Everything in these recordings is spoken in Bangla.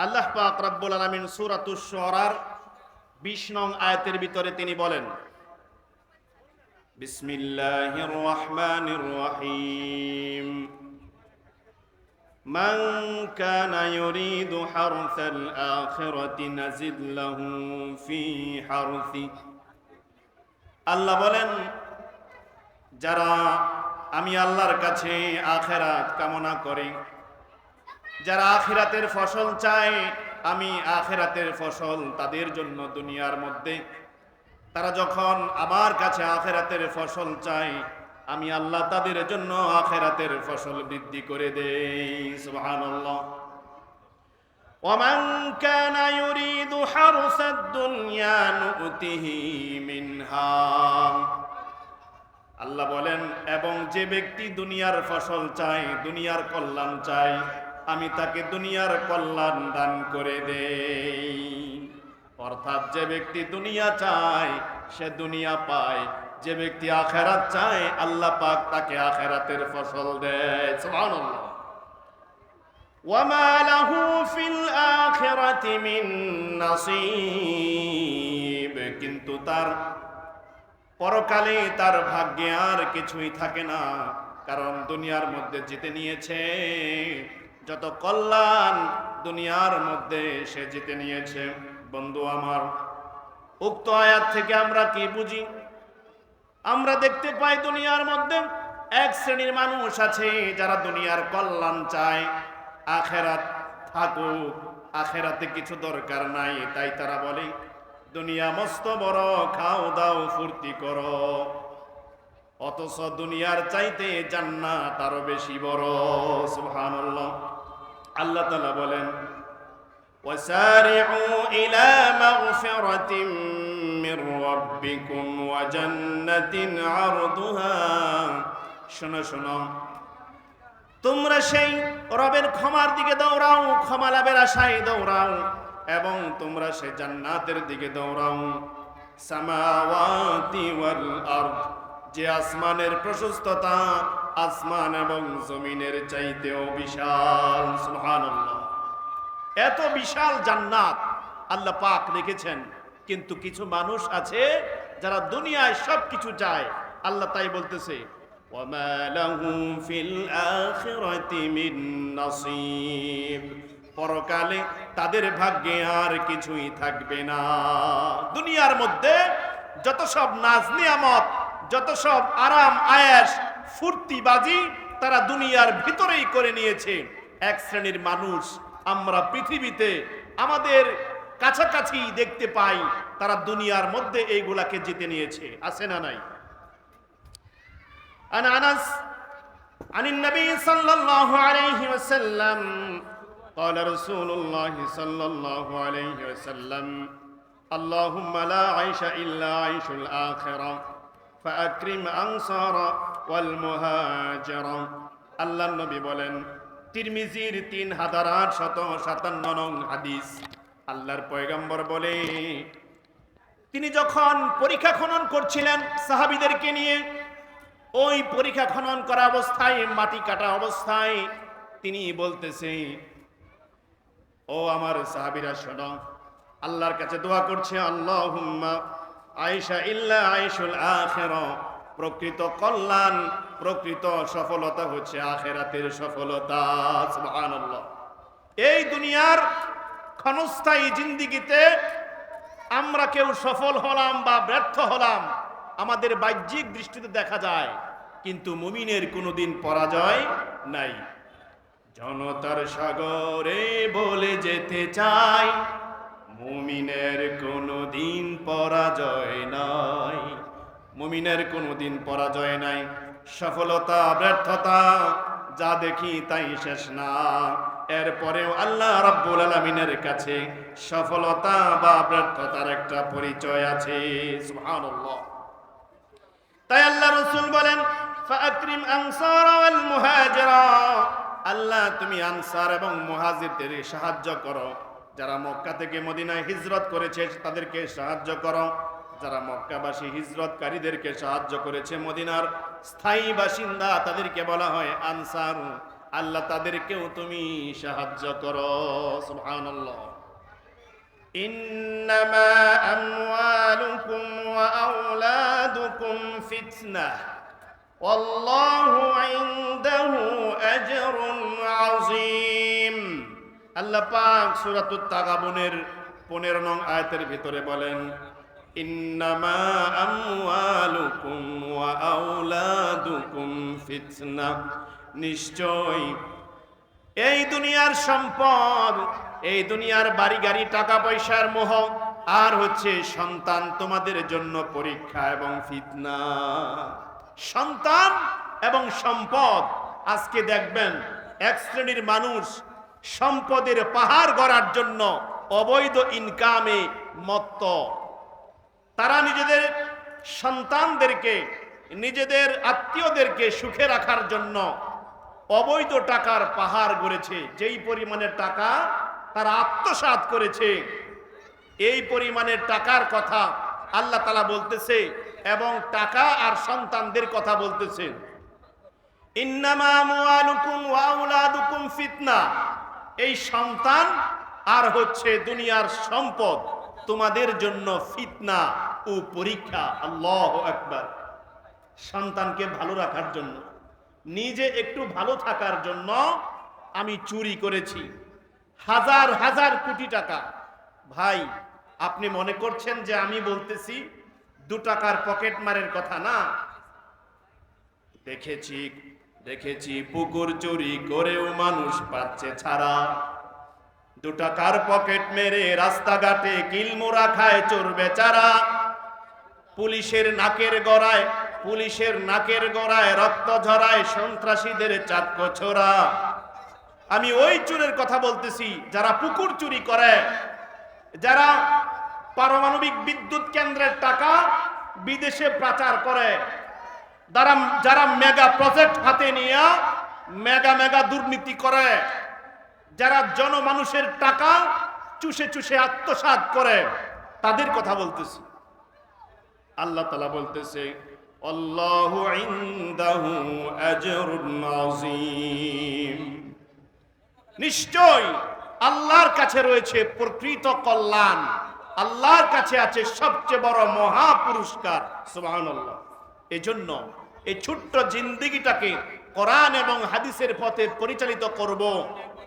আল্লাহ পাক রব্বুল আলামিন সূরাতুশ শুআরার 20 নং আয়াতের ভিতরে তিনি বলেন, বিসমিল্লাহির রহমানির রহিম, মান কানা ইউরিদু হারসাল আখিরাতি নাজিদ লাহু ফি হারসি। আল্লাহ বলেন, যারা আমি আল্লাহর কাছে আখিরাত কামনা করে, যারা আখিরাতের ফসল চায়, আমি আখিরাতের ফসল তাদের জন্য দুনিয়ার মধ্যে, তারা যখন আমার কাছে আখিরাতের ফসল চায়, আমি আল্লাহ তাদের জন্য আখিরাতের ফসল বৃদ্ধি করে দেই। সুবহানাল্লাহ। ওয়ামান কানা ইউরিদু হারসাদ দুনিয়া নুতিহি মিনহা। আল্লাহ বলেন, এবং যে ব্যক্তি দুনিয়ার ফসল চায়, দুনিয়ার কল্যাণ চায়, আমি তাকে দুনিয়ার কল্যাণ দান করে দেই। অর্থাৎ যে ব্যক্তি দুনিয়া চায় সে দুনিয়া পায়, যে ব্যক্তি আখিরাত চায় আল্লাহ পাক তাকে আখিরাতের ফসল দেয়। সুবহানাল্লাহ। ওয়ামা লাহু ফিল আখিরাতি মিন নাসিব। কিন্তু তার পরকালে তার ভাগ্যে আর কিছুই থাকে না, কারণ দুনিয়ার মধ্যে জিতে নিয়েছে যত কল্যাণ, দুনিয়ার মধ্যে সে জিতে নিয়েছে। বন্ধু আমার, উক্ত আয়াত থেকে আমরা কি বুঝি? আমরা দেখতে পাই দুনিয়ার মধ্যে এক শ্রেণীর মানুষ আছে যারা দুনিয়ার কল্যাণ চায়, আখিরাত থাকুক, আখিরাতে কিছু দরকার নাই, তাই তারা বলে দুনিয়া মস্ত বড়, খাও দাও ফুর্তি করো। অথচ দুনিয়ার চাইতে জান্নাত আরো বেশি বড়। সুবহানাল্লাহ। আল্লাহ তাআলা বলেন, ওয়াসারিউ ইলা মাগফিরাতিন মির রাব্বিকুম ওয়া জান্নাতিন আরদুহা। শোনো শোনো, তোমরা সেই রবের ক্ষমার দিকে দৌড়াও, ক্ষমা লাভের আশায় দৌড়াও, এবং তোমরা সেই জান্নাতের দিকে দৌড়াও। সামাওয়াতি ওয়াল আরদ, যে আসমানের প্রশস্ততা আসমান এবং জমিনের চাইতেও বিশাল। সুবহানাল্লাহ। এত বিশাল জান্নাত আল্লাহ পাক রেখেছেন, কিন্তু কিছু মানুষ আছে যারা দুনিয়ায় সবকিছু চায়। আল্লাহ তাই বলতেছে, ওয়ামা লাহু ফিল আখিরাতি মিন নাসিব। পরকালে তাদের ভাগ্যে আর কিছুই থাকবে না। দুনিয়ার মধ্যে যত সব নাজ নিয়ামত, যত সব আরাম আয়েশ ফুর্তিবাজি তারা দুনিয়ার ভিতরেই করে নিয়েছে। এক শ্রেণীর মানুষ আমরা পৃথিবীতে আমাদের কাছাকাছি দেখতে পাই, তারা দুনিয়ার মধ্যে এইগুলাকে জিতে নিয়েছে। আছে না নাই? আন আনাস আনিন নবী সাল্লাল্লাহু আলাইহি ওয়াসাল্লাম قال رسول الله صلى الله عليه وسلم اللهم لا عيش إلا عيش الآخرة فأكرم أنصار والمهاجر। আল্লাহ নবী বলেন, তিরমিজির 3857 নং হাদিস, আল্লাহর পয়গম্বর বলে, তিনি যখন পরীক্ষা খনন করছিলেন সাহাবীদেরকে নিয়ে, ওই পরীক্ষা খনন করা অবস্থায়, মাটি কাটা অবস্থায় তিনি বলতেছে, ও আমার সাহাবীরা শোনো, আল্লাহর কাছে দোয়া করছে, আল্লাহুম্মা আয়েশা ইল্লা আয়েশুল আখিরা। প্রকৃত কল্যাণ, প্রকৃত সফলতা হচ্ছে আখিরাতের সফলতা। সুবহানাল্লাহ। এই দুনিয়ার ক্ষণস্থায়ী জিন্দেগিতে আমরা কেউ সফল হলাম বা ব্যর্থ হলাম আমাদের বাহ্যিক দৃষ্টিতে দেখা যায়, কিন্তু মুমিনের কোনোদিন পরাজয় নাই। জনতার সাগরে বলে যেতে চাই, মুমিনের কোনোদিন পরাজয় নাই। মুমিনের কোনোদিন পরাজয় নাই। সফলতা ব্যর্থতা যা দেখি তাই শেষ না, এরপরেও আল্লাহ রাব্বুল আলামিনের কাছে সফলতা বা ব্যর্থতার একটা পরিচয় আছে। সুবহানাল্লাহ। তাই আল্লাহ রাসূল বলেন, ফাআকরিম আনসার ওয়াল মুহাজিরা। আল্লাহ তুমি আনসার এবং মুহাজিরদের সাহায্য করো। যারা মক্কা থেকে মদিনায় হিজরত করেছে তাদেরকে সাহায্য করো। যারা মক্কাবাসী হিজরতকারীদেরকে সাহায্য করেছে, মদিনার স্থায়ী বাসিন্দা, তাদেরকে বলা হয় আনসার। আল্লাহ তাদেরকেও তুমি সাহায্য করো। সুবহানাল্লাহ। ইন্নামা আমওয়ালুকুম ওয়া আওলাদুকুম ফিতনাহ ওয়াল্লাহু ইনদাহু আজরুন আযীম। আল্লাহ পাক সূরাতুত তাগাবুনের 15 নং আয়াতের ভিতরে বলেন, ইন্নামা আমওয়ালুকুম ওয়া আওলাদুকুম ফিতনাহ, নিশ্চয় এই দুনিয়ার সম্পদ, এই দুনিয়ার বাড়ি গাড়ি টাকা পয়সার মোহ আর হচ্ছে সন্তান তোমাদের জন্য পরীক্ষা এবং ফিতনা। সন্তান এবং সম্পদ। আজকে দেখবেন এক শ্রেণীর মানুষ সম্পদের পাহাড় গড়ার জন্য অবৈধ ইনকামে মত্ত। তারা নিজেদের সন্তানদেরকে, নিজেদের আত্মীয়দেরকে সুখে রাখার জন্য অবৈধ টাকার পাহাড় গড়েছে। যেই পরিমাণের টাকা তারা আত্মসাৎ করেছে, এই পরিমাণের টাকার কথা আল্লাহ তাআলা বলতেছে এবং টাকা আর সন্তানদের কথা বলতেছে। ইন্নামা আমওয়ালুকুম ওয়া আওলাদুকুম ফিতনা, এই সন্তান আর হচ্ছে দুনিয়ার সম্পদ তোমাদের জন্য ফিতনা ও পরীক্ষা। আল্লাহু আকবার। সন্তানকে ভালো রাখার জন্য, নিজে একটু ভালো থাকার জন্য আমি চুরি করেছি হাজার হাজার কোটি টাকা। ভাই, আপনি মনে করছেন যে আমি বলতেছি 2 টাকার পকেট মারের কথা না। দেখেছি পুকুর চুরি করেও মানুষ পাচ্ছে ছাড়া। 2 টাকার পকেট মেরে রাস্তাঘাটে কিলমোরা খায় চোর বেচারা। পুলিশের নাকের গড়ায় রক্ত ঝরায় সন্ত্রাসীদের চাক্কো ছোড়া। আমি ওই চোরের কথা বলতেছি যারা পুকুর চুরি করে, যারা পারমাণবিক বিদ্যুৎ কেন্দ্রের টাকা বিদেশে পাচার করে, যারা মেগা প্রজেক্ট হাতে নিয়ে মেগা দুর্নীতি করে, যারা জনমানুষের টাকা চুষে চুষে আত্মসাৎ করে, তাদের কথা বলতেছি। আল্লাহ তাআলা বলতেছে, আল্লাহু ইনদাহু আজরুন আযীম, নিশ্চয় আল্লাহর কাছে রয়েছে প্রকৃত কল্যাণ, আল্লাহর কাছে আছে সবচেয়ে বড় মহা পুরস্কার। সুবহানাল্লাহ। এজন্য এই ছোট্ট জিন্দেগিটাকে কোরআন এবং হাদিসের পথে পরিচালিত করব,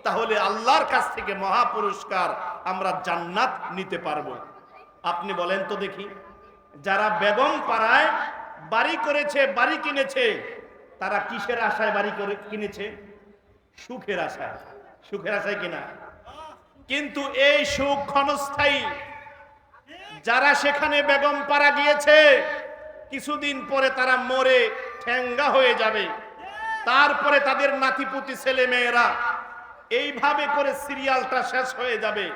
তাহলে আল্লাহর কাছ থেকে মহা পুরস্কার আমরা জান্নাত নিতে পারবো। আপনি বলেন তো দেখি, যারা বেগম পাড়ায় বাড়ি করেছে, বাড়ি কিনেছে, তারা কিসের আশায় বাড়ি কিনেছে? সুখের আশায়। সুখের আশায় কিনা, কিন্তু এই সুখ ক্ষণস্থায়ী। যারা সেখানে বেগম পাড়া গিয়েছে, কিছুদিন পরে তারা মরে ঠ্যাঙ্গা হয়ে যাবে, তারপরে তাদের নাতিপুতি ছেলে মেয়েরা, এইভাবে করে সিরিয়ালটা শেষ হয়ে যাবে।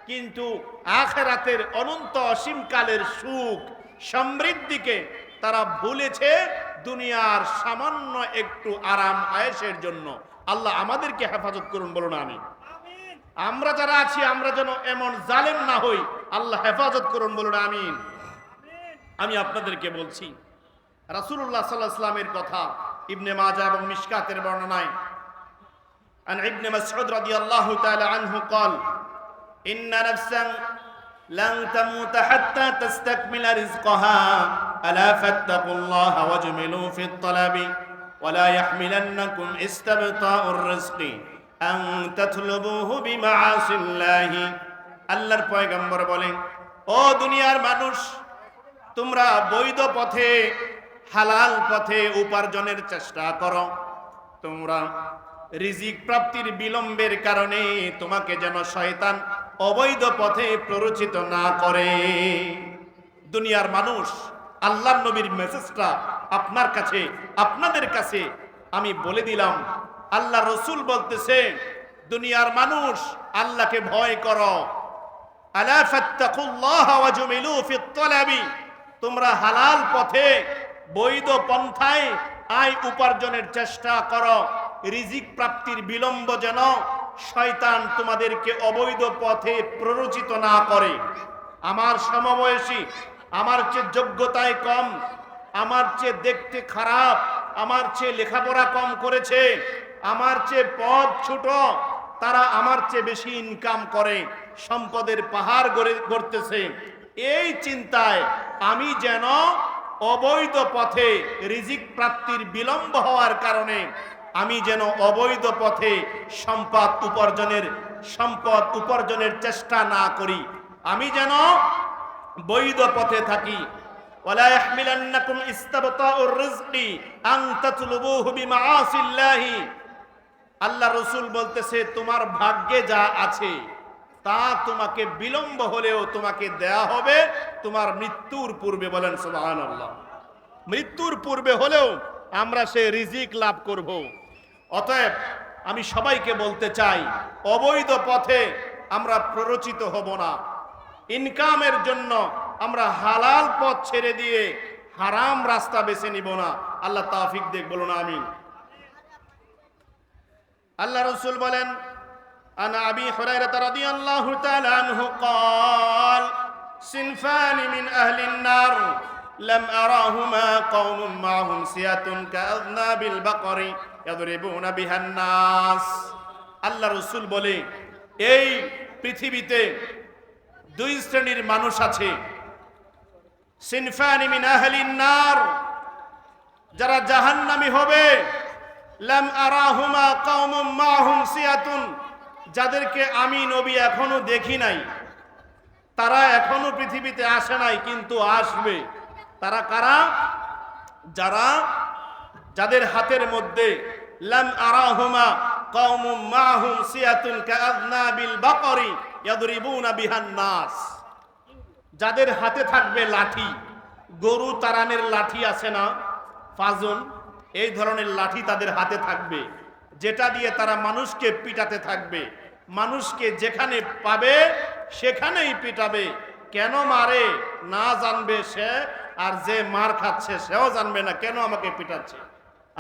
কিন্তু আখিরাতের অনন্ত অসীমকালের সুখ সমৃদ্ধিকে তারা ভুলেছে দুনিয়ার সামান্য একটু আরাম আয়েশের জন্য। আল্লাহ আমাদেরকে হেফাজত করুন, বলুন আমিন। আমরা যারা আছি আমরা যেন এমন জালেম না হই, আল্লাহ হেফাজত করুন, বলুন আমিন। আমি আপনাদেরকে বলছি রাসূলুল্লাহ সাল্লাল্লাহু আলাইহি ওয়াসাল্লামের কথা, ইবনে মাজাহ এবং মিশকাতের বর্ণনায়, আন ইবনে মাসউদ রাদিয়াল্লাহু তাআলা আনহু قال ইন্না নাফসান লান তামুত হাত্তা তাস্তাকমিলা রিজকাহা আলা ফাত্তাকুল্লাহ ওয়াজমিলু ফিত তালাবি ওয়ালা ইয়াহমিলান্নাকুম ইস্তিবতাউর রিজকি আন তাতলুবুহু বিমাআসিল্লাহি। আল্লাহর পয়গম্বর বলেন, ও দুনিয়ার মানুষ, তোমরা বৈধ পথে, হালাল পথে উপার্জনের চেষ্টা করো। তোমরা রিজিক প্রাপ্তির বিলম্বের কারণে তোমাকে যেন শয়তান অবৈধ পথে প্ররোচিত না করে। দুনিয়ার মানুষ, আল্লাহর নবীর মেসেজটা আপনার কাছে, আপনাদের কাছে আমি বলে দিলাম। আল্লাহ রসুল বলতেছে, দুনিয়ার মানুষ, আল্লাহকে ভয় করো। আলা ফাত্তাকুল্লাহ ওয়াজমিলু ফিত তালাবি, তোমরা হালাল পথে বৈধ পন্থায় আয় উপার্জনের চেষ্টা করো। রিজিক প্রাপ্তির বিলম্ব যেন শয়তান তোমাদেরকে অবৈধ পথে প্ররোচিত না করে। আমার সমবয়সী, আমার চেয়ে যোগ্যতায় কম, আমার চেয়ে দেখতে খারাপ, আমার চেয়ে লেখাপড়া কম করেছে, আমার চেয়ে পদ ছোট, তারা আমার চেয়ে বেশি ইনকাম করে, সম্পদের পাহাড় গড়তেছে। এই চিন্তায় আমি যেন অবৈধ পথে রিজিক প্রাপ্তির বিলম্ব হওয়ার কারণে আমি যেন অবৈধ পথে সম্পদ উপার্জনের চেষ্টা না করি, আমি যেন বৈধ পথে থাকি। ওয়ালা ইয়াহমিলান্নাকুম ইস্তাবতাউর রিজকি আন তাতলুবুহু বিমাআসিল্লাহি। আল্লাহ রাসূল বলতেছে, তোমার ভাগ্যে যা আছে তা তোমাকে বিলম্ব হলেও তোমাকে দেয়া হবে তোমার মৃত্যুর পূর্বে। বলেন সুবহানাল্লাহ। মৃত্যুর পূর্বে হলেও আমরা সে রিজিক লাভ করব। অতএব আমি সবাইকে বলতে চাই, অবৈধ পথে আমরা প্ররোচিত হব না। ইনকামের জন্য আমরা হালাল পথ ছেড়ে দিয়ে হারাম রাস্তা বেছে নিব না। আল্লাহ তৌফিক দেখ, বলুন আমিন। আল্লাহ রাসূল বলেন, আন আবি হুরায়রা রাদিয়াল্লাহু তাআলা আনহু قال صنفان من اهل النار لم اراهما قوم معهم سيات كاذناب البقر يضربون بها الناس। আল্লাহ রাসূল বলে, এই পৃথিবীতে দুই শ্রেণীর মানুষ আছে। সিনফানি মিন আহলিন নার, যারা জাহান্নামী হবে। লাম আরাহুমা কওমুম মাহুম সিয়াতুন, যাদেরকে আমি নবী এখনো দেখি নাই, তারা এখনো পৃথিবীতে আসে নাই, কিন্তু আসবে। তারা কারা? যাদের হাতের মধ্যে লাম আরাহুমা কওমুম মাহুম সিয়াতুন কাআযনাবিল বাকরি ইয়াদরিবুনা বিহান নাস, যাদের হাতে থাকবে লাঠি, গরু তাড়ানের লাঠি আছে না, ফাজন, এই ধরনের লাঠি তাদের হাতে থাকবে, যেটা দিয়ে তারা মানুষকে পিটাতে থাকবে। মানুষকে যেখানে পাবে সেখানেই পিটাবে। কেন মারে না জানবে সে, আর যে মার খাচ্ছে সেও জানবে না কেন আমাকে পিটাচ্ছে।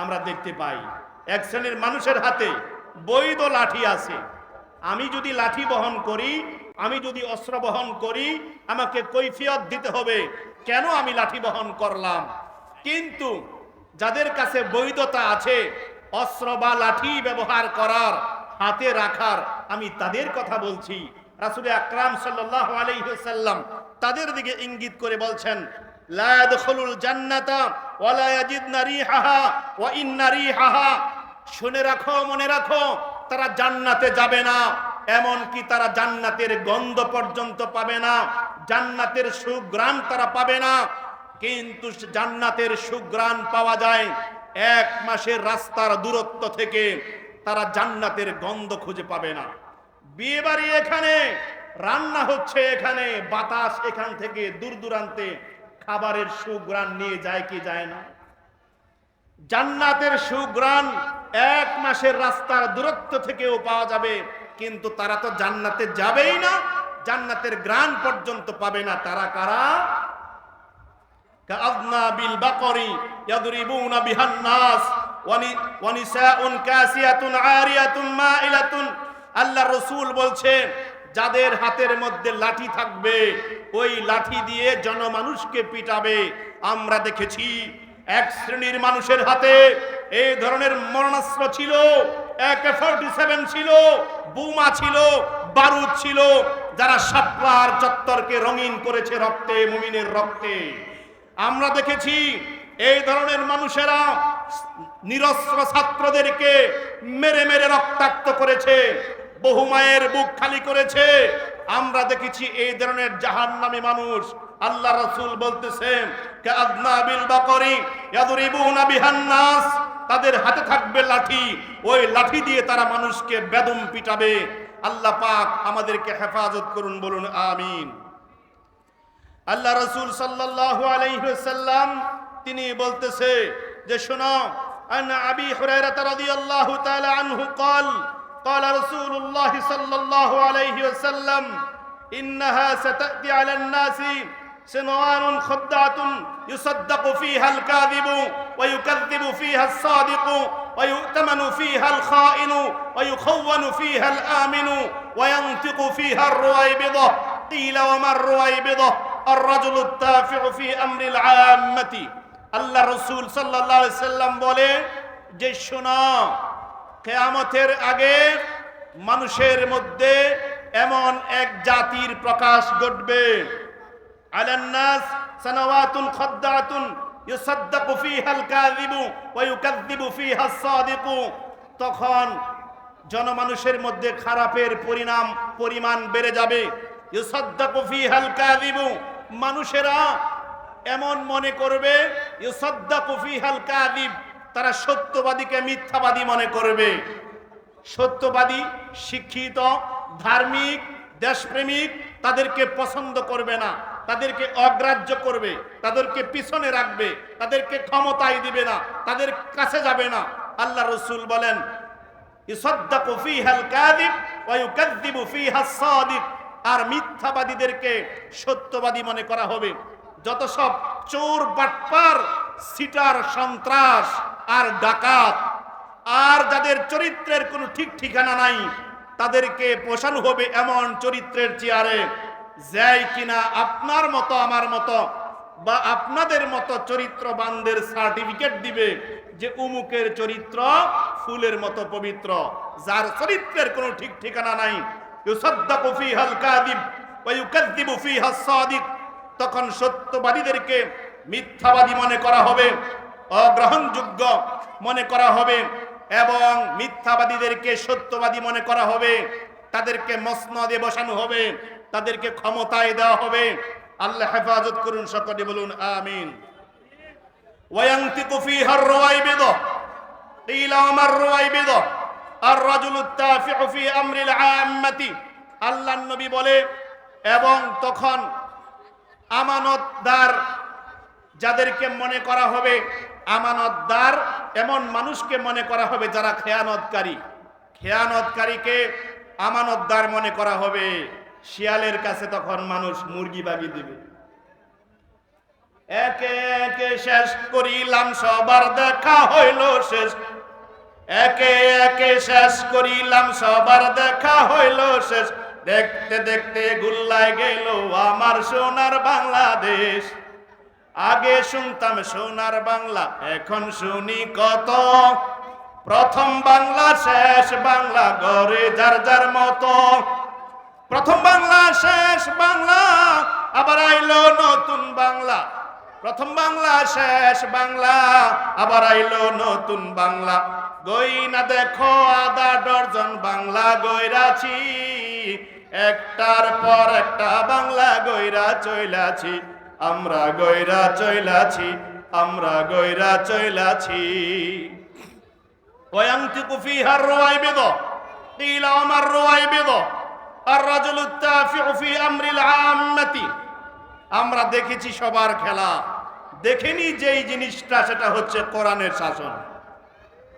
আমরা দেখতে পাই এক শ্রেণীর মানুষের হাতে বৈধ লাঠি আছে। আমি যদি লাঠি বহন করি, আমি যদি অস্ত্র বহন করি, আমাকে কৈফিয়ত দিতে হবে কেন আমি লাঠি বহন করলাম। কিন্তু যাদের কাছে বৈধতা আছে অস্ত্র বা লাঠি ব্যবহার করার, হাতে রাখার, আমি তাদের কথা বলছি। রাসূল আকরাম সাল্লাল্লাহু আলাইহি ওয়াসাল্লাম তাদের দিকে ইঙ্গিত করে বলছেন, লা ইয়াদখুলুল জান্নাতা ওয়া লা ইয়াজিদনা রিহাহা ওয়া ইন্না রিহাহা। শুনে রাখো, মনে রাখো, তারা জান্নাতে যাবে না, এমন কি তারা জান্নাতের গন্ধ পর্যন্ত পাবে না, জান্নাতের সুঘ্রাণ তারা পাবে না। কিন্তু জান্নাতের সুঘ্রাণ পাওয়া যায় 1 মাসের রাস্তার দূরত্ব থেকে, তারা জান্নাতের গন্ধ খুঁজে পাবে না। বিয়ে বাড়ি এখানে, রান্না হচ্ছে এখানে, বাতাস এখান থেকে দূর দূরান্তে খাবারের সুঘ্রাণ নিয়ে যায় কি যায় না? জান্নাতের সুঘ্রাণ 1 মাসের রাস্তার দূরত্ব থেকেও পাওয়া যাবে, কিন্তু তারা তো জান্নাতে যাবেই না, জান্নাতের ঘ্রাণ পর্যন্ত পাবে না। তারা কারা? কাআযনাবিল বাকরি ইয়াদরিবুনা বিহান নাস ওয়া নিসাউন কাসিয়াতুন আরিয়াতুন মাইলাতুন। আল্লাহ রাসূল বলছেন, যাদের হাতের মধ্যে লাঠি থাকবে ওই লাঠি দিয়ে জনমানুষকে পিটাবে। আমরা দেখেছি এক শ্রেণীর মানুষের হাতে এই ধরনের মরণাস্ত্র ছিল, AK-47 ছিল, বোমা ছিল, বারুদ ছিল, যারা শাপলার চত্বরকে রঙিন করেছে রক্তে, মুমিনের রক্তে। আমরা দেখেছি এই ধরনের মানুষেরা নিরস্ত্র ছাত্রদেরকে মেরে মেরে রক্তাক্ত করেছে, বহু মায়ের বুক খালি করেছে। আমরা দেখেছি এই ধরনের জাহান্নামী মানুষ। আল্লাহ রাসূল বলতেছেন, কাআযনাবিল বাকরি ইয়াদরিবুনা বিহান নাস, তাদের হাতে থাকবে লাঠি, ওই লাঠি দিয়ে তারা মানুষকে বেদম পিটাবে। আল্লাহ পাক আমাদেরকে হেফাজত করুন, বলুন আমিন। আল্লাহ রাসূল সাল্লাল্লাহু আলাইহি ওয়াসাল্লাম তিনি বলতেছে যে, শোনো, আন আবি হুরায়রা রাদিয়াল্লাহু তাআলা আনহু قال قال رسول الله صلى الله عليه وسلم إنها ستأتي على الناس سنوان خدعة يصدق فيها الكاذب ويكذب فيها الصادق ويؤتمن فيها الخائن ويخون فيها الآمن وينطق فيها الرويبضة قيل وما الرويبضة الرجل التافع في أمر العامة। আল্লাহ রাসূল সাল্লাল্লাহু আলাইহি সাল্লাম বলে যে, শোনো, কিয়ামতের আগে মানুষের মধ্যে এমন এক জাতির প্রকাশ ঘটবে, আলান নাস সানাওয়াতুন খাদ্দাতুন ইউসাদ্দাকু ফিহাল কাযিবু ওয়া ইউকাযযিবু ফিহাস সাদিকু। তখন জনমানুষের মধ্যে খারাপের পরিমাণ বেড়ে যাবে। ইউসাদ্দাকু ফিহাল কাযিবু, মানুষেরা এমন মনে করবে, ইউসাদ্দাকু ফিহাল কাযিব, তারা সত্যবাদীকে মিথ্যাবাদী মনে করবে। সত্যবাদী, শিক্ষিত, ধার্মিক, দেশপ্রেমিক তাদেরকে পছন্দ করবে না, তাদেরকে অগ্রাহ্য করবে, তাদেরকে পিছনে রাখবে, তাদেরকে ক্ষমতায় দিবে না, তাদের কাছে যাবে না। আল্লাহ রাসূল বলেন, ইউসাদ্দাকু ফিহাল কাযিব ওয়া ইউকাযযিবু ফিহাস সাদিক, আর মিথ্যাবাদীদেরকে সত্যবাদী মনে করা হবে। যত সব চোর, বাটপার, সিটার, সন্ত্রাস আর ডাকাত, আর যাদের চরিত্রের কোনো ঠিক ঠিকানা নাই, তাদেরকে বসানো হবে এমন চরিত্রের চেয়ারে, যাই কিনা আপনার মতো, আমার মতো বা আপনাদের মতো চরিত্রবানদের সার্টিফিকেট দিবে যে উমুকের চরিত্র ফুলের মতো পবিত্র। যার চরিত্রের কোনো ঠিক ঠিকানা নাই, ইউসাদ্দাকু ফিহাল কাযিব ওয়া ইউকাযযিবু ফিহাস সাদিক, তখন সত্যবাদীদেরকে মিথ্যাবাদী মনে করা হবে, অগ্রহণযোগ্য মনে করা হবে, এবং মিথ্যাবাদীদেরকে সত্যবাদী মনে করা হবে। তাদেরকে মসনদে বসানো হবে, তাদেরকে ক্ষমতায় দেওয়া হবে। আল্লাহ হেফাজত করুন, সকলে বলুন আমিন। ওয়ায়ানতিকু ফিহার রুয়াইবিদ, কিলা মার রুয়াইবিদ আর রাজুলুত তাফিউ ফি আমরিল আম্মাতি। আল্লাহর নবী বলে, এবং তখন আমানতদার যাদেরকে মনে করা হবে, আমানতদার এমন মানুষকে মনে করা হবে যারা খেয়ানতকারী। খেয়ানতকারীকে আমানতদার মনে করা হবে। শিয়ালের কাছে তখন মানুষ মুরগি বাগি দিবে। একে একে শেষ করিলাম, সবার দেখা হইল শেষ। একে একে শেষ করিলাম, সবার দেখা হইল শেষ। দেখতে দেখতে গুল্লায় গেল আমার সোনার বাংলাদেশ। আগে শুনতাম সোনার বাংলা, এখন শুনি কত। প্রথম বাংলা শেষ বাংলা, ঘরে যার যার মতো। প্রথম বাংলা শেষ বাংলা, আবার আইলো নতুন বাংলা। প্রথম বাংলা শেষ বাংলা, আবার আইলো নতুন বাংলা। গইনা দেখো আধা ডজন বাংলা গইরাছি, একটার পর একটা বাংলা গইরা চইলাছি। আমরা গইরা চইলাছি, আমরা গইরা চইলাছি। ওয়ায়ানতিকু ফিহার রুয়াইবিদ, কিলা মার রুয়াইবিদ আর রাজুলুত তাফিউ ফি আমরিল আম্মাতি। আমরা দেখেছি সবার খেলা, দেখেনি যেই জিনিসটা, সেটা হচ্ছে কোরআনের শাসন।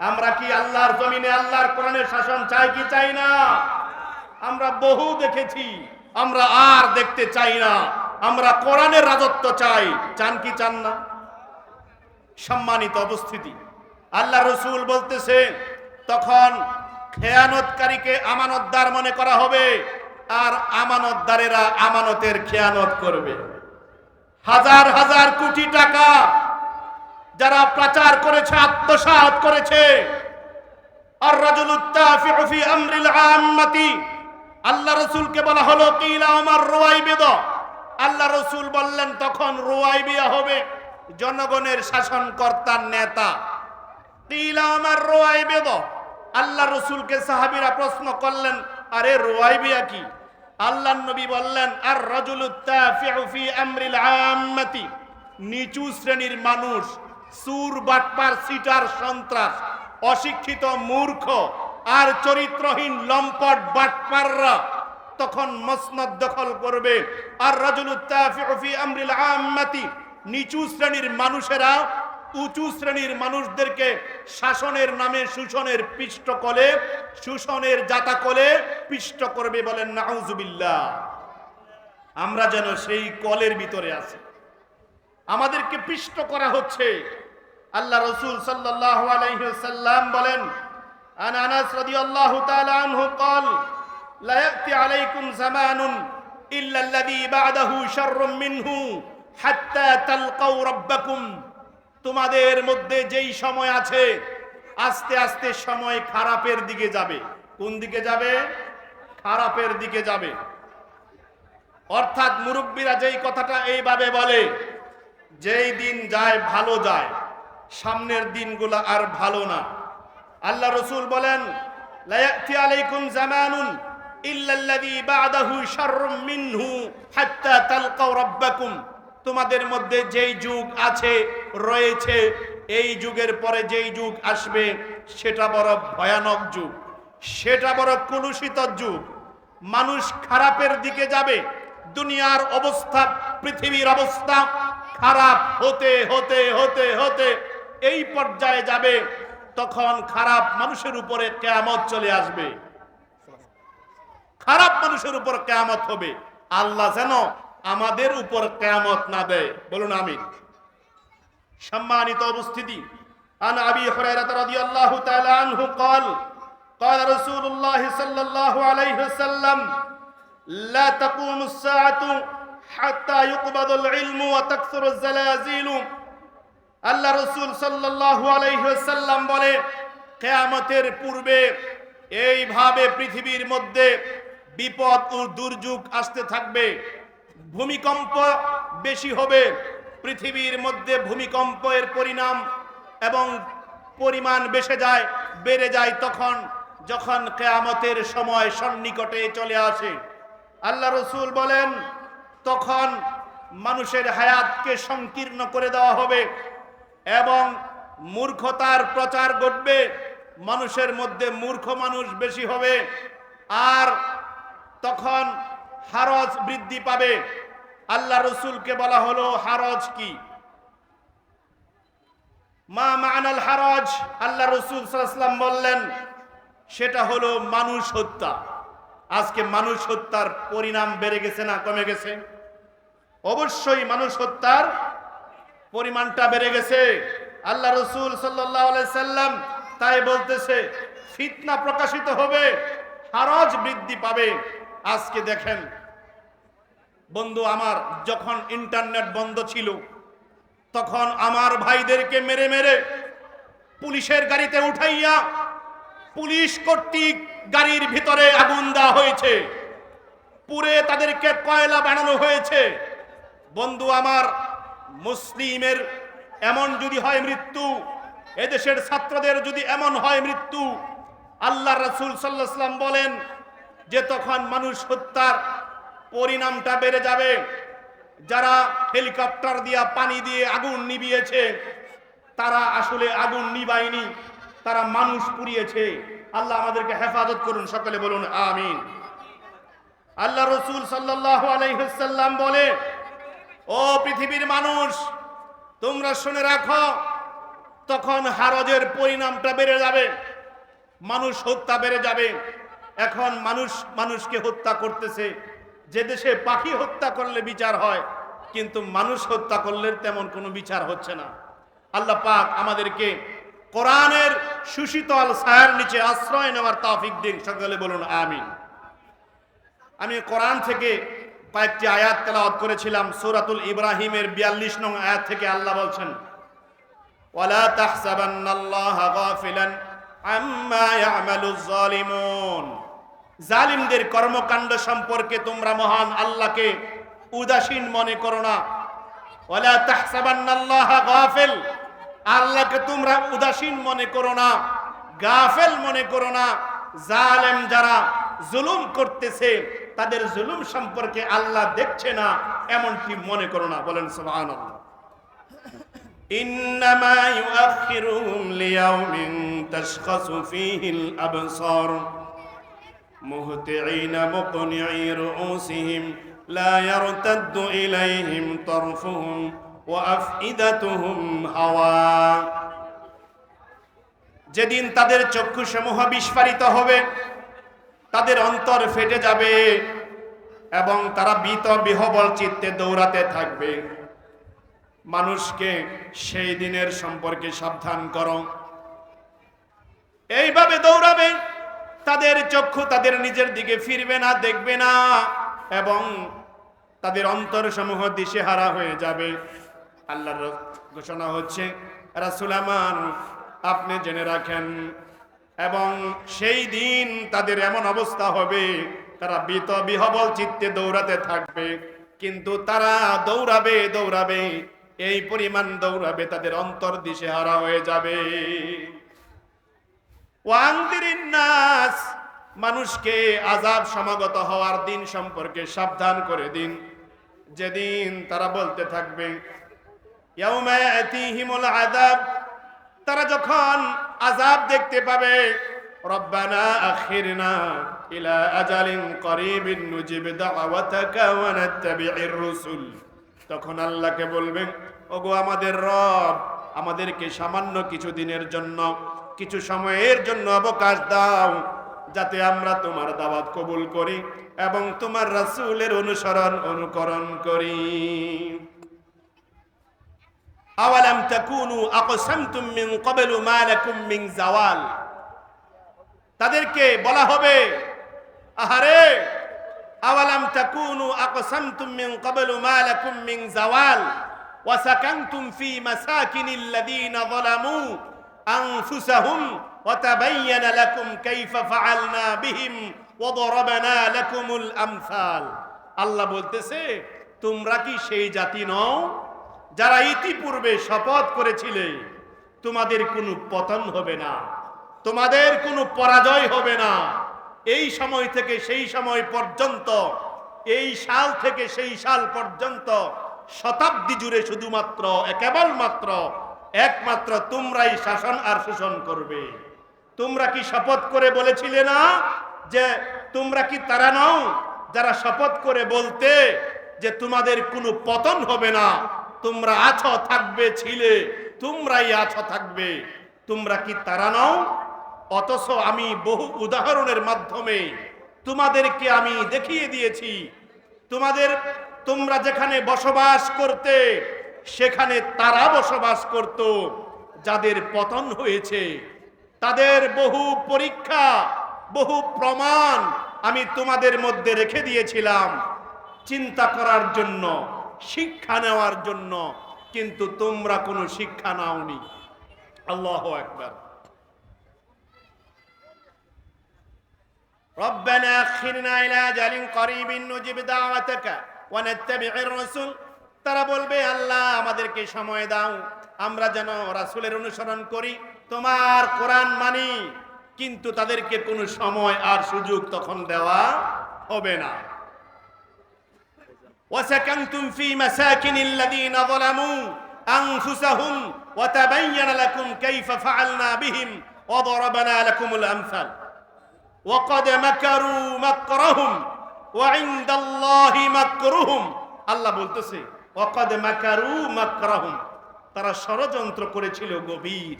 আমরা কি আল্লাহর জমিনে আল্লাহর কোরআনের শাসন চাই কি চাই না? আমরা বহু দেখেছি, আমরা আর দেখতে চাই না। আমরা কোরআনের রাজত্ব চাই। চান কি চান না? সম্মানিত উপস্থিতি, আল্লাহ রাসূল বলতেছে, তখন খেয়ানতকারীকে আমানতদার মনে করা হবে, আর আমানতদারেরা আমানতের খেয়ানত করবে। হাজার হাজার কোটি টাকা যারা পাচার করেছে, আত্মসাৎ করেছে, আর রাজুলুত তাফিউ ফি আমরিল আম্মাতি। আল্লাহ রাসূলকে বলা হলো, কিলা আমার রুয়াইবিদ। আল্লাহ রাসূল বললেন, তখন রুয়াইবিয়া হবে জনগণের শাসনকর্তার নেতা। কিলা আমার রুয়াইবিদ। আল্লাহ রাসূলকে সাহাবীরা প্রশ্ন করলেন, আরে রুয়াইবিয়া কি? আল্লাহর নবী বললেন, আর রাজুলুত তাফিউ ফি আমরিল আম্মাতি, নিচু শ্রেণীর মানুষ, সুর, বাটপার, সিটার, সন্ত্রাস, অশিক্ষিত, মূর্খ আর চরিত্রহীন লম্পট বাটপাররা তখন মসনদ দখল করবে। আর রাজুলুত তাফিউ ফি আমরিল আম্মাতি, নিচু শ্রেণীর মানুষেরা উঁচু শ্রেণীর মানুষদেরকে শাসনের নামে শোষণের পৃষ্ঠকলে, শোষণের জাতাকলে পিষ্ট করবে। বলেন নাউজুবিল্লাহ। আমরা যেন সেই কলের ভিতরে আছি, আমাদেরকে পিষ্ট করা হচ্ছে। আল্লাহ রাসূল সাল্লাল্লাহু আলাইহি ওয়াসাল্লাম বলেন, আন আনাস রাদিয়াল্লাহু তাআলা আনহু قال لا يأتي عليكم زمان إلا الذي بعده شر منه حتى تلقوا ربكم। তোমাদের মধ্যে যেই সময় আছে, আস্তে আস্তে সময় খারাপের দিকে যাবে। কোন দিকে যাবে? খারাপের দিকে যাবে। অর্থাৎ মুরব্বীরা যেই কথাটা এইভাবে বলে, যেই দিন যায় ভালো যায়, সামনের দিনগুলো আর ভালো না। আল্লাহ রসুল বলেন, লা ইয়াতি আলাইকুম জামানুন ইল্লাল্লাযী বা'দাহু শাররুম মিনহু হাত্তা তালকাউ রাব্বাকুম। তোমাদের মধ্যে যেই যুগ আছে রয়েছে, এই যুগের পরে যেই যুগ আসবে সেটা বড় ভয়ানক যুগ, সেটা বড় কলুষিত যুগ। মানুষ খারাপের দিকে যাবে। দুনিয়ার অবস্থা, পৃথিবীর অবস্থা খারাপ হতে হতে হতে হতে এই পর্যায়ে যাবে, তখন খারাপ মানুষের উপরে কিয়ামত চলে আসবে। খারাপ মানুষের উপর কিয়ামত হবে। আল্লাহ যেন আমাদের উপর কিয়ামত না দেয়, বলুন আমিন। সম্মানিত উপস্থিতি, আন আবি হুরায়রা রাদিয়াল্লাহু তাআলা আনহু قال قال رسول الله صلى الله عليه وسلم لا تقوم الساعة حتى يقبض العلم وتكثر الزلازل। আল্লাহ রাসূল সাল্লাল্লাহু আলাইহি ওয়াসাল্লাম বলে, কিয়ামতের পূর্বে এইভাবে পৃথিবীর মধ্যে বিপদ ও দুর্যোগ আসতে থাকবে। ভূমিকম্প বেশি হবে, পৃথিবীর মধ্যে ভূমিকম্পের পরিণাম এবং পরিমাণ বেড়ে যায় তখন, যখন কিয়ামতের সময় সন্নিকটে চলে আসে। আল্লাহ রাসূল বলেন, তখন মানুষের হায়াতকে সংকীর্ণ করে দেওয়া হবে এবং মূর্খতার প্রচার ঘটবে। মানুষের মধ্যে মূর্খ মানুষ বেশি হবে, আর তখন হারজ বৃদ্ধি পাবে। আল্লাহ রসুলকে বলা হলো, হারজ কি? মা মা'নাল হারজ? আল্লাহ রসুল সাল্লাল্লাহু আলাইহি ওয়াসাল্লাম বললেন, সেটা হলো মানুষ হত্যা। আজকে মানুষ হত্যার পরিমাণ বেড়ে গেছে না কমে গেছে? অবশ্যই মানুষ হত্যার পরিমাণটা বেড়ে গেছে। আল্লাহ রসুল সাল্লাল্লাহু আলাইহি সাল্লাম তাই বলতেছে, ফিতনা প্রকাশিত হবে, হারজ বৃদ্ধি পাবে। আজকে দেখেন বন্ধু আমার, যখন ইন্টারনেট বন্ধ ছিল তখন আমার ভাইদেরকে মেরে মেরে পুলিশের গাড়িতে উঠাইয়া পুলিশ কর্তৃক গাড়ির ভিতরে আগুন দেওয়া হয়েছে, পুড়ে তাদেরকে কয়লা বানানো হয়েছে। বন্ধু আমার, মুসলিমের এমন যদি হয় মৃত্যু, এদেশের ছাত্রদের যদি এমন হয় মৃত্যু, আল্লাহ রাসূল সাল্লাল্লাহু আলাইহি ওয়াসাল্লাম বলেন যে তখন মানুষ হত্যার পরিণামটা বেড়ে যাবে। যারা হেলিকপ্টার দিয়া পানি দিয়ে আগুন নিভিয়েছে, তারা আসলে আগুন নিভায়নি, তারা মানুষ পুড়িয়েছে। আল্লাহ আমাদেরকে হেফাজত করুন, সকলে বলুন আমিন। আল্লাহ রাসূল সাল্লাল্লাহু আলাইহি ওয়াসাল্লাম বলে, ও পৃথিবীর মানুষ, তোমরা শুনে রাখো, তখন হারজের পরিণামটা বেড়ে যাবে, মানুষ হত্যা বেড়ে যাবে। এখন মানুষকে হত্যা করতেছে। যে দেশে পাখি হত্যা করলে বিচার হয়, কিন্তু মানুষ হত্যা করলে তেমন কোনো বিচার হচ্ছে না। আল্লাহ পাক আমাদেরকে কোরআনের সুশীতল ছায়ার নিচে আশ্রয় নেওয়ার তৌফিক দিন, সকলে বলুন আমিন। আমি কোরআন থেকে কয়েকটি আয়াত তেলাওয়াত করেছিলাম। সূরাতুল ইব্রাহিমের 42 নং আয়াত থেকে আল্লাহ বলছেন, ওয়ালা তাহসাবান্নাল্লাহা গাফিলান আম্মা ইয়ামালুজ জালিমুন। জালিমদের কর্মকাণ্ড সম্পর্কে তোমরা মহান আল্লাহকে উদাসীন মনে করো না। ওয়ালা তাহসাবান্নাল্লাহা গাফিল, আল্লাহকে তোমরা উদাসীন মনে করো না, গাফেল মনে করো না। জালেম যারা জুলুম করতেছে, তাদের জুলুম সম্পর্কে আল্লাহ দেখছে না, এমনটি মনে করো না। বলেন সুবহানাল্লাহ। ইন্নামা ইউআখিরুহুম লিয়াউমিন তাশখাসু ফীহিল আবসার মুহতিঈনা মুকনিঈ রুউসিহিম লা ইয়ারতাদ্দু ইলাইহিম তারফুহুম ওয়া আফইদাতুহুম হাওয়া। যেদিন তাদের চক্ষুসমূহ বিস্ফারিত হবে, তাদের অন্তর ফেটে যাবে এবং তারা ভীত বিহ্বল চিত্তে দৌড়াতে থাকবে। মানুষকে সেই দিনের সম্পর্কে সাবধান করো। এইভাবে দৌড়াবে, তাদের চক্ষু তাদের নিজের দিকে ফিরবে না, দেখবে না, এবং তাদের অন্তর সমূহ দিশেহারা হয়ে যাবে। আল্লাহর ঘোষণা হচ্ছে, রাসূল আমার, আপনি জেনে রাখেন। এবং সেই দিন তাদের এমন অবস্থা হবে, তারা বিহবল চিত্তে দৌড়াতে থাকবে, কিন্তু তারা দৌড়াবে দৌড়াবে, এই পরিমাণ দৌড়াবে তাদের অন্তর দিশেহারা হয়ে যাবে। ওয়ানদিরিন নাস, মানুষকে আযাব সমাগত হওয়ার দিন সম্পর্কে সাবধান করে দিন, যেদিন তারা বলতে থাকবে ইয়াউমা ইয়াতিহিমুল আযাব, তারা যখন আযাব দেখতে পাবে, রব্বানা আখিরনা ইলা আজালিন করিবিন নুজিব দাওয়াতাকা ওয়া নাত্তাবি'ir রুসুল, তখন আল্লাহকে বলবেন, ওগো আমাদের রব, আমাদেরকে সামান্য কিছু দিনের জন্য, কিছু সময়ের জন্য অবকাশ দাও, যাতে আমরা তোমার দাওয়াত কবুল করি এবং তোমার রাসূলের অনুকরণ করি। আওয়ালাম তাকুনু আকসামতুম মিন ক্বাবলু মা লাকুম মিন জাওয়াল, তাদেরকে বলা হবে, আহারে আওয়ালাম তাকুনু আকসামতুম মিন ক্বাবলু মা লাকুম মিন জাওয়াল ওয়া সাকানতুম ফি মাসাকিনিল্লাযীনা যালামু আনফুসাহুম ওয়া তাবায়্যানা লাকুম কাইফা ফাআলনা বিহিম ওয়া দারাবনা লাকুমুল আমসাল। আল্লাহ বলতেছে, তোমরা কি সেই জাতি নও যারা ইতিপূর্বে শপথ করেছিলে তোমাদের কোনো পতন হবে না, তোমাদের কোনো পরাজয় হবে না, এই সময় থেকে সেই সময় পর্যন্ত, এই সাল থেকে সেই সাল পর্যন্ত শতাব্দী জুড়ে শুধুমাত্র কেবলমাত্র একমাত্র তোমরাই শাসন আর শোষণ করবে। তোমরা কি শপথ করে বলেছিলে না যে তোমরা কি তারা নও যারা শপথ করে বলতে যে তোমাদের কোনো পতন হবে না, তোমরা আছো থাকবে, ছিলে, তোমরাই আছো থাকবে, তোমরা কি তারা নও? অথচ আমি বহু উদাহরণের মাধ্যমে তোমাদেরকে আমি দেখিয়ে দিয়েছি, তোমরা যেখানে বসবাস করতে সেখানে তারা বসবাস করত, যাদের পতন হয়েছে তাদের বহু পরীক্ষা, বহু প্রমাণ আমি তোমাদের মধ্যে রেখে দিয়েছিলাম চিন্তা করার জন্য, শিক্ষা নেওয়ার জন্য, কিন্তু তোমরা কোনো শিক্ষা নাওনি। আল্লাহু আকবার। রব্বানা আখিরনা ইলা আজালিন করিবিন নুজিব দাওয়াতাকা ওয়া নাত্তাবি'ir রাসূল, তারা বলবে, আল্লাহ আমাদেরকে সময় দাও, আমরা যেন রাসূলের অনুসরণ করি, তোমার কোরআন মানি, কিন্তু তাদেরকে কোনো সময় আর সুযোগ তখন দেওয়া হবে না। وسكنتم في مساكن الذين ظلموا أنفسهم وتبين لكم كيف فعلنا بهم وضربنا لكم الأمثال وقد مكروا مكرهم وعند الله مكرهم। আল্লাহ বলতেছে وقد مكروا مكرهم, তারা ষড়যন্ত্র করেছিল গভীর।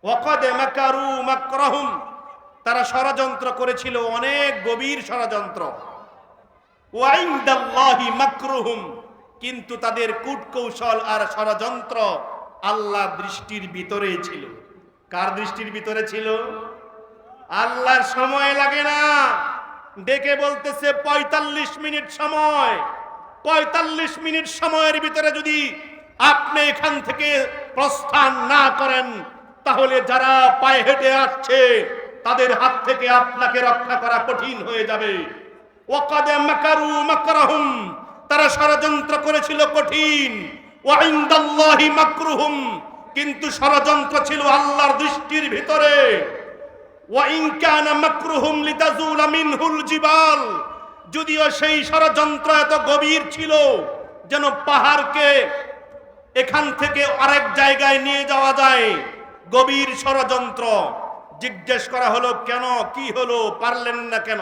وقد مكروا مكرهم, তারা ষড়যন্ত্র করেছিল অনেক গভীর ষড়যন্ত্র। ওয়াইন্দাল্লাহি মাকরুহুম, কিন্তু তাদের কূটকৌশল আর ষড়যন্ত্র আল্লাহর দৃষ্টির ভিতরে ছিল। কার দৃষ্টির ভিতরে ছিল? আল্লাহর সময় লাগে না, ডেকে বলতেছে ৪৫ মিনিট সময়, ৪৫ মিনিট সময়ের ভিতরে যদি আপনি এখান থেকে প্রস্থান না করেন, তাহলে যারা পায়ে হেঁটে আসছে তাদের হাত থেকে আপনাকে রক্ষা করা কঠিন হয়ে যাবে। ওয়াকাদ মাকারু মাকরাহুম, তারা ষড়যন্ত্র করেছিল কঠিন। ওয়া ইনদাল্লাহি মাকরুহুম, কিন্তু ষড়যন্ত্র ছিল আল্লাহর দৃষ্টির ভিতরে। ওয়া ইন কানা মাকরুহুম লিতাজুলা মিনহুল জিবাল, যদিও সেই ষড়যন্ত্র এত গভীর ছিল যেন পাহাড়কে এখান থেকে আরেক জায়গায় নিয়ে যাওয়া যায়, গভীর ষড়যন্ত্র। জিজ্ঞেস করা হলো, কেন, কি হলো, পারলেন না কেন?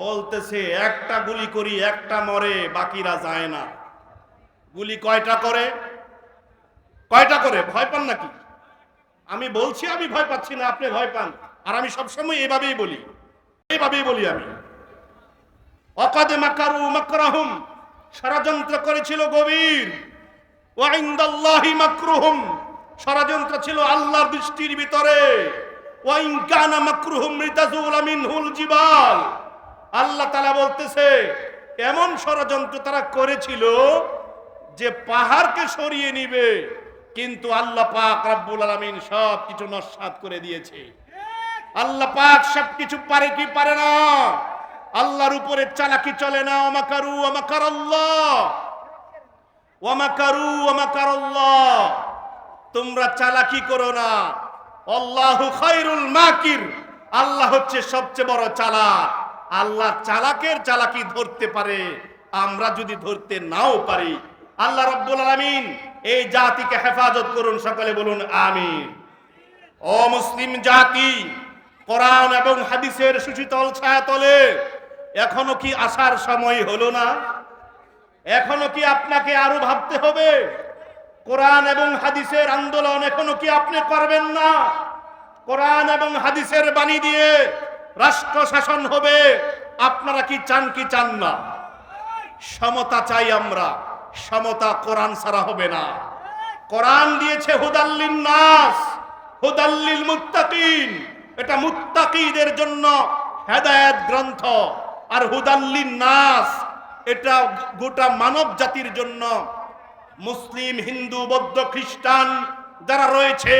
বলতেছে, একটা গুলি করি, একটা মরে, বাকিরা যায় না। গুলি কয়টা করে? কয়টা করে? ভয় পান নাকি? আমি বলছি আমি ভয় পাচ্ছি না, আপনি ভয় পান। আর আমি সবসময় এভাবেই বলি, আমি ওয়াকাদ মাকারু মাকরাহুম, ষড়যন্ত্র করেছিল গভীর। ওয়া ইনদাল্লাহি মাকরুহুম, ষড়যন্ত্র ছিল আল্লাহর দৃষ্টির ভিতরে। ওয়া ইন কানা মাকরুহুম লিতাজুলা মিনহুল জিবাল, আল্লাহ তাআলা বলতেছে এমন ষড়যন্ত্র তারা করেছিল যে পাহাড়কে সরিয়ে নিবে, কিন্তু আল্লাহ পাক রব্বুল আলামিন সব কিছু নস্যাৎ করে দিয়েছে। আল্লাহ পাক সবকিছু পারে কি পারে না? আল্লাহর উপরে চালাকি চলে না। ওয়ামাকারু ওয়ামাকারাল্লাহ, ওয়ামাকারু ওয়ামাকারাল্লাহ, তোমরা চালাকি করো না। আল্লাহু খায়রুল মাকির, আল্লাহ হচ্ছে সবচেয়ে বড় চালাক। আল্লাহ চালাকের চালাকি ধরতে পারে, আমরা যদি ধরতে নাও পারি। আল্লাহ রাব্বুল আলামিন এই জাতিকে হেফাজত করুন, সকলে বলুন আমিন। ও মুসলিম জাতি, কোরআন এবং হাদিসের সুশীতল ছায়াতলে এখনো কি আসার সময় হলো না? এখনো কি আপনাকে আরো ভাবতে হবে? কোরআন এবং হাদিসের আন্দোলন এখনো কি আপনি করবেন না? কোরআন এবং হাদিসের বাণী দিয়ে রাষ্ট্র শাসন হবে, আপনারা কি চান কি চান না? সমতা চাই আমরা, সমতা কোরআন ছাড়া হবে না। কোরআন দিয়েছে হুদাল্লিন নাস, হুদাল্লিল মুত্তাকিন, এটা মুত্তাকিদের জন্য হেদায়েত গ্রন্থ। আর হুদাল্লিন নাস এটা গোটা মানব জাতির জন্য। মুসলিম, হিন্দু, বৌদ্ধ, খ্রিস্টান যারা রয়েছে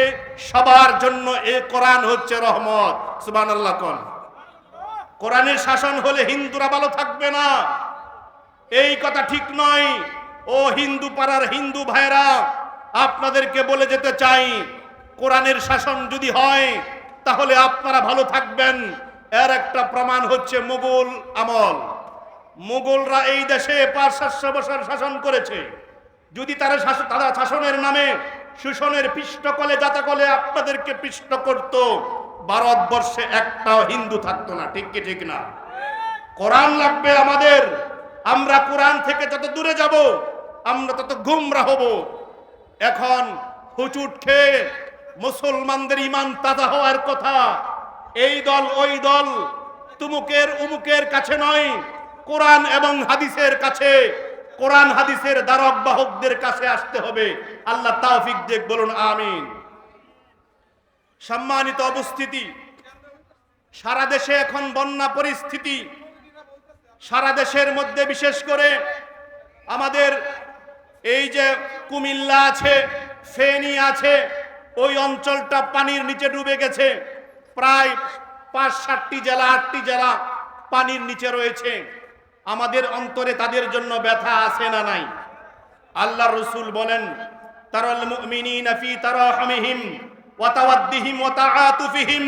সবার জন্য এ কোরআন হচ্ছে রহমত। সুবহানাল্লাহ কোন। কোরআনের শাসন হলে হিন্দুরা ভালো থাকবে না, এই কথা ঠিক নয়। ও হিন্দু পাড়ার হিন্দু ভাইরা, আপনাদেরকে বলে যেতে চাই, কোরআনের শাসন যদি হয় তাহলে আপনারা ভালো থাকবেন। এর একটা প্রমাণ হচ্ছে মুঘল আমল। মুঘলরা এই দেশে 500 বছর শাসন করেছে। যদি তারা শাসনের নামে শোষণের পৃষ্ঠকলে জাতাকলে আপনাদেরকে পৃষ্ঠ করত, ভারতবর্ষে একটাও হিন্দু থাকতো না। ঠিক কি ঠিক না? কোরআন লাগবে আমাদের। আমরা কোরআন থেকে যত দূরে যাব আমরা তত গুমরা হব। এখন হুচুট খেয়ে মুসলমানদের ঈমান তাজা হওয়ার কথা। এই দল ওই দল, তুমুকের উমুকের কাছে নয়, কোরআন এবং হাদিসের কাছে, কোরআন হাদিসের দ্বারক বাহকদের কাছে আসতে হবে। আল্লাহ তৌফিক দেখ, বলুন আমিন। সম্মানিত উপস্থিতি, সারা দেশে এখন বন্যা পরিস্থিতি। সারা দেশের মধ্যে বিশেষ করে আমাদের এই যে কুমিল্লা আছে, ফেনী আছে, ওই অঞ্চলটা পানির নিচে ডুবে গেছে। প্রায় 5-7টি জেলা, 8টি জেলা পানির নিচে রয়েছে। আমাদের অন্তরে তাদের জন্য ব্যথা আছে না নাই? আল্লাহর রাসূল বলেন, তারাল মুমিনিনা ফি তারাহুমিহিম ওয়া তাওয়াদ্দিহিম ওয়া তাআতুফিহিম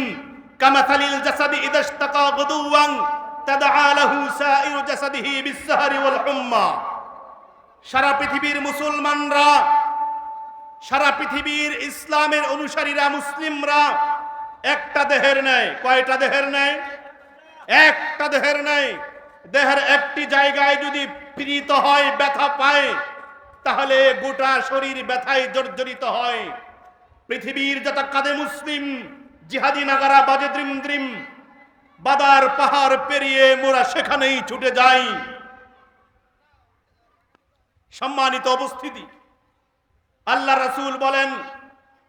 কামাসালিল জাসাদি ইযা ইশতাকা গুদুওয়ান তাদআ লাহু সাইরু জাসাদিহি বিসসাহরি ওয়াল হুম্মা। সারা পৃথিবীর মুসলমানরা, সারা পৃথিবীর ইসলামের অনুসারীরা, মুসলিমরা একটা দেহের নেয়। কয়টা দেহের নেয়? একটা দেহের নেয়। দেহের একটি জায়গায় যদি পীড়িত হয়, ব্যথা পায়, তাহলে গোটা শরীর ব্যথায় জর্জরিত হয়। পৃথিবীর যত কাদে মুসলিম জিহাদি নাগারা বাজে দ্রিম দ্রিম, বাদার পাহাড় পেরিয়ে মোরা সেখানেই ছুটে যাই। সম্মানিত উপস্থিতি, আল্লাহ রাসূল বলেন,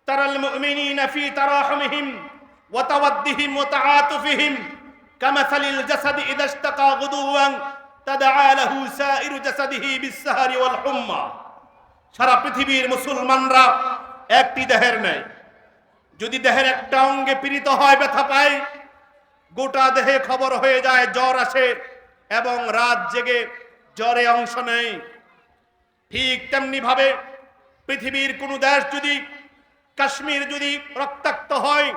তারাল মুমিনিনা ফি তারাহুমিহিম ওয়া তাওয়াদ্দিহিম ওয়া তাআতুফিহিম কামাসালিল জাসাদি ইযা ইশতাকা গুদুওয়ান তাদআ লাহু সাইরু জাসাদিহি বিসসাহরি ওয়াল হুম্মা। সারা পৃথিবীর মুসলমানরা একটি দেহের নেয়। যদি দেহের একটা অঙ্গে পীড়িত হয়, ব্যথা পায়, গোটা দেহে খবর হয়ে যায়, জ্বর আসে এবং রাত জেগে জ্বরে অংশ নেয়। ঠিক তেমনি ভাবে পৃথিবীর কোন দেশ যদি, কাশ্মীর যদি রক্তাক্ত হয়,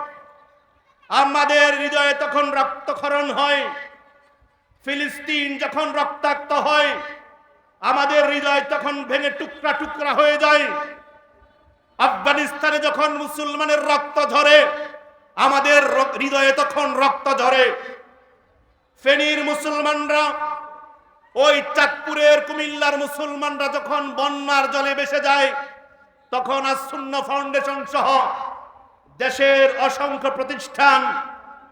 আমাদের হৃদয়ে তখন রক্তক্ষরণ হয়। ফিলিস্তিন যখন রক্তাক্ত হয়, আমাদের হৃদয় তখন ভেঙে টুকরা টুকরা হয়ে যায়। আফগানিস্তানে যখন মুসলমানের রক্ত ঝরে, আমাদের হৃদয়ে তখন রক্ত ঝরে। ফেনীর মুসলমানরা, ওই চাঁদপুরের কুমিল্লার মুসলমানরা যখন বন্যার জলে ভেসে যায়, তখন আস-সুন্নাহ ফাউন্ডেশন সহ দেশের অসংখ্য প্রতিষ্ঠান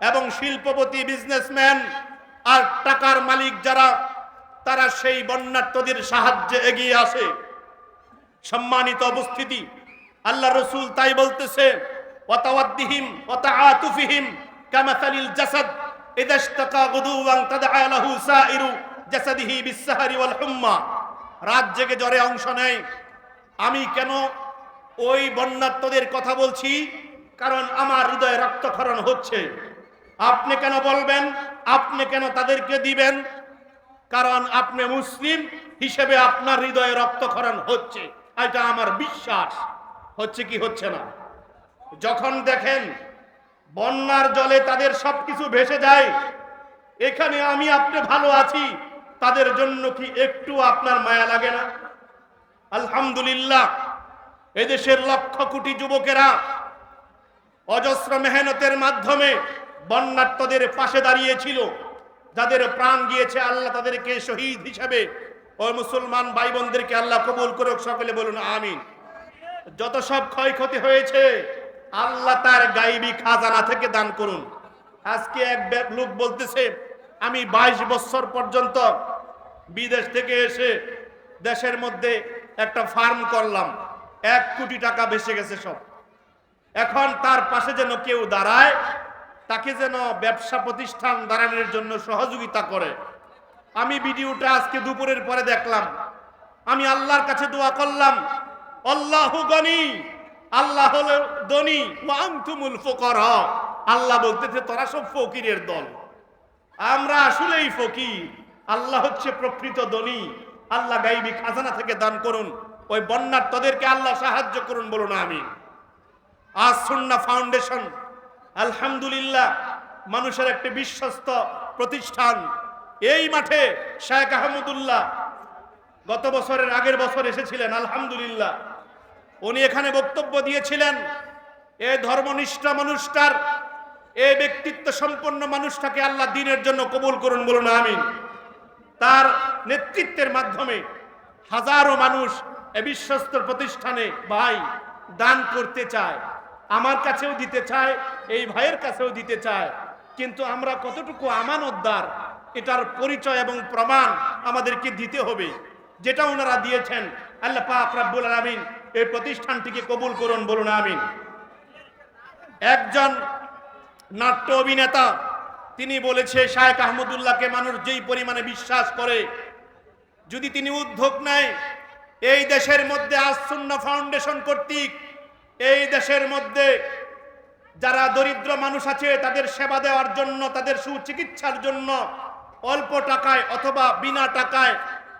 এবং শিল্পপতি, বিজনেসম্যান আর টাকার মালিক যারা, তারা সেই বন্যার্তদের সাহায্যে এগিয়ে আসে। সম্মানিত উপস্থিতি, আল্লাহ রাসূল তাই বলতেছে, ওয়া তাওয়াদ্দিহিম ওয়া তাআতুফিহিম কামাসালিল জাসাদ ইযা ইশতাকা গুদুওয়ান তাদআ লাহু সাইরু জাসাদিহি বিসসাহরি ওয়াল হুম্মা। রাত জেগে জ্বরে অংশ নেয়। আমি কেন ওই বন্যার্তদের কথা বলছি, কারণ আমার হৃদয়ে রক্তক্ষরণ হচ্ছে। আপনি কেন বলবেন? আপনি কেন তাদেরকে দিবেন? কারণ আপনি মুসলিম হিসেবে আপনার হৃদয়ে রক্তক্ষরণ হচ্ছে, এটা আমার বিশ্বাস। হচ্ছে কি হচ্ছে না? যখন দেখেন বন্যার জলে তাদের সবকিছু ভেসে যায়, এখানে আমি আপনি ভালো আছি, তাদের জন্য কি একটু আপনার মায়া লাগে না? আলহামদুলিল্লাহ, এদেশের লক্ষ কোটি যুবকেরা অজস্র মেহনতের মাধ্যমে বন্যার্তদের পাশে দাঁড়িয়েছিল। যাদের প্রাণ গিয়েছে, আল্লাহ তাদেরকে শহীদ হিসাবে ও মুসলমান ভাই বোনদেরকে আল্লাহ কবুল করুক, সকলে বলুন আমিন। যত সব ক্ষয়ক্ষতি হয়েছে, আল্লাহ তার গায়বী খাজানা থেকে দান করুন। আজকে এক লোক বলতেছে, আমি 22 বছর পর্যন্ত বিদেশ থেকে এসে দেশের মধ্যে একটা ফার্ম করলাম, 1 কোটি টাকা বেঁচে গেছে সব। এখন তার পাশে যেন কেউ দাঁড়ায়, তাকে যেন ব্যবসা প্রতিষ্ঠান দাঁড়ানোর জন্য সহযোগিতা করে। আমি ভিডিওটা আজকে দুপুরের পরে দেখলাম। আমি আল্লাহর কাছে দোয়া করলাম, আল্লাহু গনি, আল্লাহ হলো ধনী, ওয়া আনতুমুল ফুকারা। আল্লাহ বলতেছে তোরা সব ফকিরের দল, আমরা আসলেই ফকির, আল্লাহ হচ্ছে প্রকৃত ধনী। আল্লাহ গায়বী খাজানা থেকে দান করুন, ওই বন্যার্তদেরকে আল্লাহ সাহায্য করুন, বলুন আমিন। আজ সুন্নাহ ফাউন্ডেশন আলহামদুলিল্লাহ মানুষের একটি বিশ্বস্ত প্রতিষ্ঠান। এই মাঠে শেখ আহমদুল্লাহ গত বছরের আগের বছর এসেছিলেন, আলহামদুলিল্লাহ উনি এখানে বক্তব্য দিয়েছিলেন। এই ধর্মনিষ্ঠ মানুষটার, এই ব্যক্তিত্ব সম্পন্ন মানুষটাকে আল্লাহ দ্বীনের জন্য কবুল করুন, বলুন আমিন। তার নেতৃত্বের মাধ্যমে হাজারো মানুষ এই বিশ্বস্ত প্রতিষ্ঠানে ভাই দান করতে চায়, আমার কাছেও দিতে চায়, এই ভাইয়ের কাছেও দিতে চায়। কিন্তু আমরা কতটুকু আমানতদার, এটার পরিচয় এবং প্রমাণ আমাদেরকে দিতে হবে। যেটা ওনারা দিয়েছেন, আল্লাহ পাক রব্বুল আলামিন এই প্রতিষ্ঠানটিকে কবুল করুন, বলুন আমিন। একজন নাট্য অভিনেতা তিনি বলেছে, শায়েখ আহমদুল্লাহকে মানুষ যেই পরিমাণে বিশ্বাস করে, যদি তিনি উদ্যোগ নেয় এই দেশের মধ্যে আজ সুন্নাহ ফাউন্ডেশন কর্তৃক এই দেশের মধ্যে যারা দরিদ্র মানুষ আছে তাদের সেবা দেওয়ার জন্য, তাদের সুচিকিৎসার জন্য অল্প টাকায় অথবা বিনা টাকায়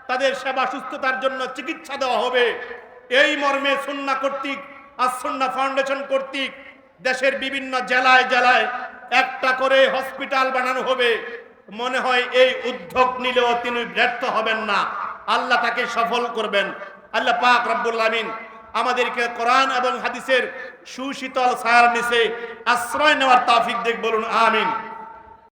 তাদের সেবা সুস্থতার জন্য চিকিৎসা দেওয়া হবে। এই মর্মে সুন্নাহ কর্তৃক, আজ সুন্নাহ ফাউন্ডেশন কর্তৃক দেশের বিভিন্ন জেলায় জেলায় একটা করে হসপিটাল বানানো হবে। মনে হয় এই উদ্যোগ নিলেও তিনি ব্যর্থ হবেন না, আল্লাহ তাকে সফল করবেন। আল্লাহ পাক রব্বুল আমিন আমাদেরকে কোরআন এবং হাদিসের সুশীতল ছায়ার নিচে আশ্রয় নেওয়ার তৌফিক দিক, বলুন আমিন।